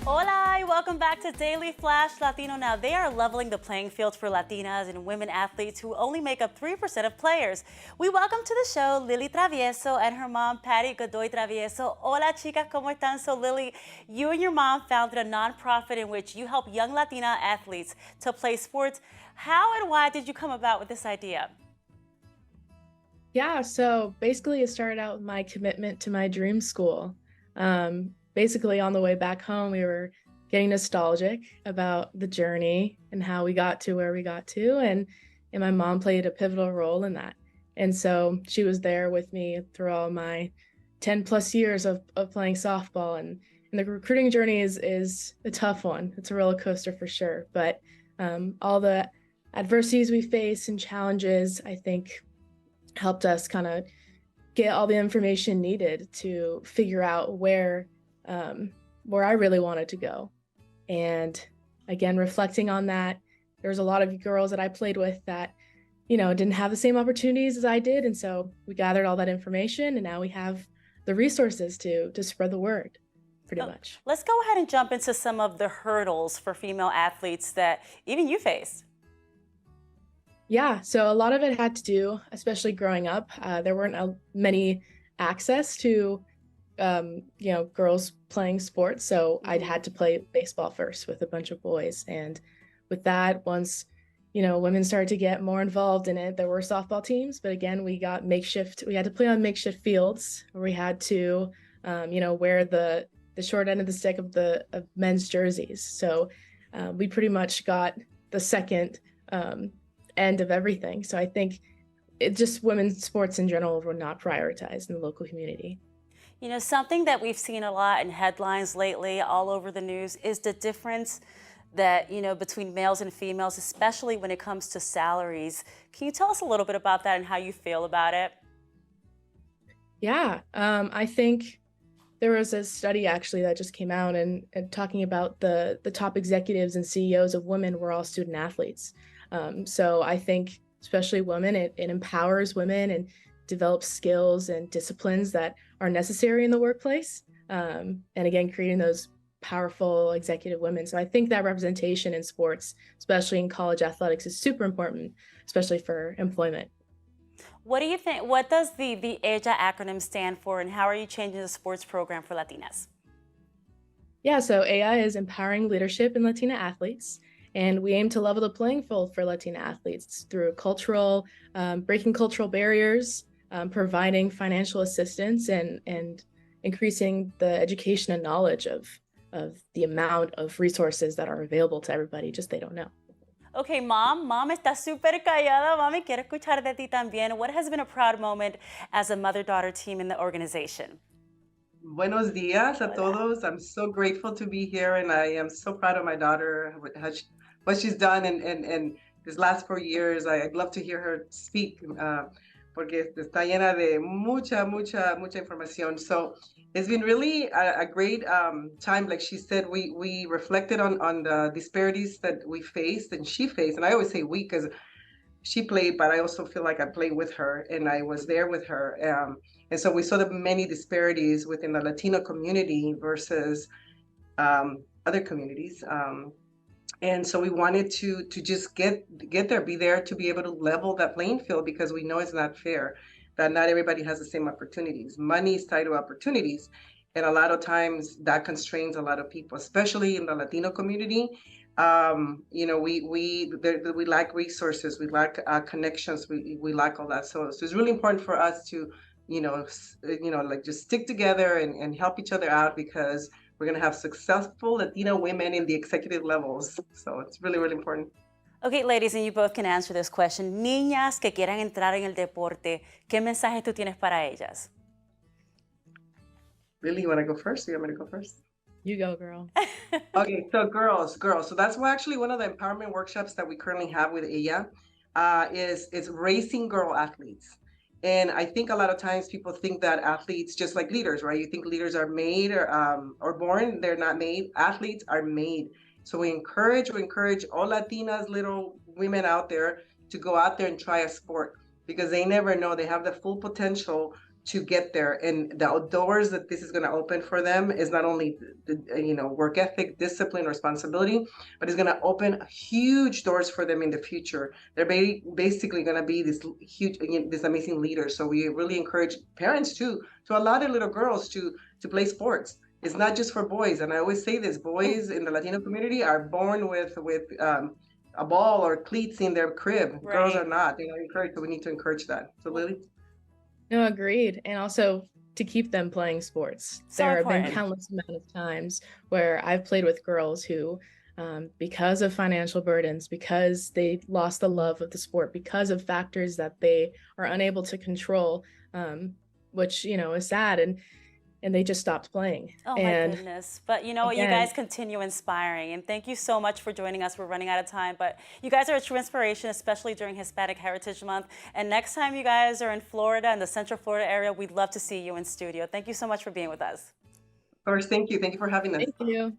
Hola, y welcome back to Daily Flash Latino. Now, they are leveling the playing field for Latinas and women athletes who only make up 3% of players. We welcome to the show Lily Travieso and her mom, Patty Godoy Travieso. Hola, chicas, ¿cómo están? So, Lily, you and your mom founded a nonprofit in which you help young Latina athletes to play sports. How and why did you come about with this idea? Yeah, so basically, it started out with my commitment to my dream school. Basically, on the way back home, we were getting nostalgic about the journey and how we got to where we got to, and my mom played a pivotal role in that. And so she was there with me through all my 10 plus years of playing softball. And the recruiting journey is a tough one. It's a roller coaster for sure. But all the adversities we face and challenges, I think, helped us kind of get all the information needed to figure out where I really wanted to go. And again, reflecting on that, there was a lot of girls that I played with that, didn't have the same opportunities as I did. And so we gathered all that information, and now we have the resources to spread the word pretty much. Let's go ahead and jump into some of the hurdles for female athletes that even you faced. Yeah, so a lot of it had to do, especially growing up, there weren't many access to, girls playing sports. So I'd had to play baseball first with a bunch of boys. And with that, once, women started to get more involved in it, there were softball teams. But again, we had to play on makeshift fields where we had to, wear the short end of the stick of men's jerseys. So we pretty much got the second end of everything. So I think women's sports in general were not prioritized in the local community. You know, something that we've seen a lot in headlines lately, all over the news, is the difference that, between males and females, especially when it comes to salaries. Can you tell us a little bit about that and how you feel about it? Yeah, I think there was a study actually that just came out and talking about the top executives and CEOs of women were all student athletes. So I think especially women, it empowers women and develops skills and disciplines that are necessary in the workplace. And again, creating those powerful executive women. So I think that representation in sports, especially in college athletics, is super important, especially for employment. What do you think? What does the ELLA acronym stand for, and how are you changing the sports program for Latinas? Yeah, so AI is empowering leadership in Latina athletes, and we aim to level the playing field for Latina athletes through breaking cultural barriers, providing financial assistance, and increasing the education and knowledge of the amount of resources that are available to everybody, just they don't know. Okay, mom está súper callada. Mami, quiero escuchar de ti también. What has been a proud moment as a mother-daughter team in the organization? Buenos días a Hola. todos. I'm so grateful to be here, and I am so proud of my daughter, what she's done in these last 4 years. I'd love to hear her speak, porque está llena de mucha información. So it's been really a great time. Like she said, we reflected on the disparities that we faced and she faced. And I always say we because she played, but I also feel like I played with her and I was there with her. And so we saw the many disparities within the Latino community versus other communities. And so we wanted to just get there, be there to be able to level that playing field because we know it's not fair, that not everybody has the same opportunities. Money is tied to opportunities. And a lot of times that constrains a lot of people, especially in the Latino community. We lack resources, we lack connections, we lack all that. So it's really important for us to, like just stick together and help each other out because we're going to have successful Latina women in the executive levels. So it's really, really important. Okay, ladies, and you both can answer this question. Niñas que quieran entrar en el deporte, ¿qué mensaje tú tienes para ellas? Really, you want to go first? Or you want me to go first? You go, girl. Okay, so girls. So that's why actually one of the empowerment workshops that we currently have with ELLA is raising girl athletes. And I think a lot of times people think that athletes, just like leaders, right? You think leaders are made or born, they're not made. Athletes are made. So we encourage all Latinas, little women out there to go out there and try a sport because they never know they have the full potential to get there. And the doors that this is going to open for them is not only the work ethic, discipline, responsibility, but it's going to open huge doors for them in the future. They're basically going to be this huge, this amazing leaders. So we really encourage parents too to allow their little girls to play sports. It's not just for boys, and I always say this: boys in the Latino community are born with a ball or cleats in their crib. Right. Girls are not. They're not encouraged, so we need to encourage that. So Lily. No, agreed. And also to keep them playing sports. So There have important. been countless amount of times where I've played with girls who, because of financial burdens, because they lost the love of the sport, because of factors that they are unable to control, which, is sad. And they just stopped playing. Oh my And goodness. But you know what? You again- guys continue inspiring. And thank you so much for joining us. We're running out of time. But you guys are a true inspiration, especially during Hispanic Heritage Month. And next time you guys are in Florida, in the Central Florida area, we'd love to see you in studio. Thank you so much for being with us. Of course, thank you. Thank you for having us. Thank you.